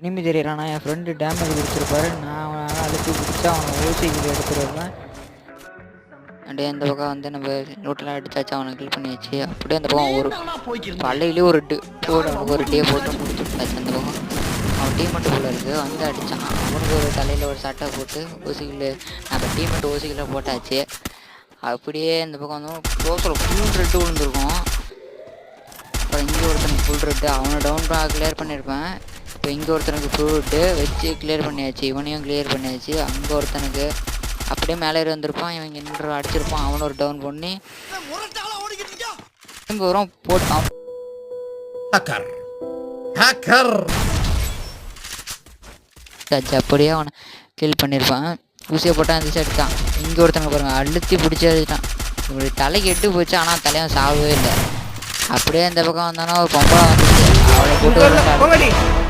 இனிமே தெரியறானா என் friend damage கொடுத்துருப்பாரு. நான் அவனை அழுத்தி பிடிச்சா அவனை ஓசிக்கில் எடுத்துருவேன். அப்படியே அந்த பக்கம் வந்து நம்ம நோட்டெல்லாம் அடிச்சாச்சு, அவனை கில் பண்ணியாச்சு. அப்படியே அந்த பக்கம் ஒரு பள்ளையிலே ஒரு அவனுக்கு ஒரு டே போட்டு முடிச்சு விட்டாச்சு. அந்த பக்கம் அவன் டீமெண்ட் போல இருக்குது வந்து அடித்தான். அவனுக்கு ஒரு தலையில் ஒரு சட்டை போட்டு ஓசிக்கில் நம்ம டீமெண்ட் ஓசிக்கில் போட்டாச்சு. அப்படியே இந்த பக்கம் வந்து க்ளோஸில் ஃபுல் ரெட்டு விழுந்துருக்கும். அப்புறம் இங்கே ஒருத்தனுக்கு ஃபுல் ரெட்டு, அவனை டவுன் கிளியர் பண்ணியிருப்பேன். இப்போ இங்கே ஒருத்தனுக்கு ஃபுல் ரெட்டு வச்சு கிளியர் பண்ணியாச்சு. இவனையும் கிளியர் பண்ணியாச்சு. அங்கே ஒருத்தனுக்கு அப்படியே மேலே ஏறி வந்திருப்பான். இவன் இங்கே அடிச்சிருப்பான். அவனை ஒரு டவுன் பண்ணி திரும்ப வரும் போட்டான். அப்படியே அவனை கில் பண்ணியிருப்பான். ஊசியை போட்டான், அந்த சைடு தான். இங்கே ஒருத்தங்க பாருங்க அழுத்தி பிடிச்சி அடிச்சிட்டான். இப்படி தலைக்கு எட்டு போச்சு, ஆனால் தலையும் சாகவே இல்லை. அப்படியே இந்த பக்கம் வந்தானா ஒரு பொம்பளை வந்துச்சு, அவளை போட்டு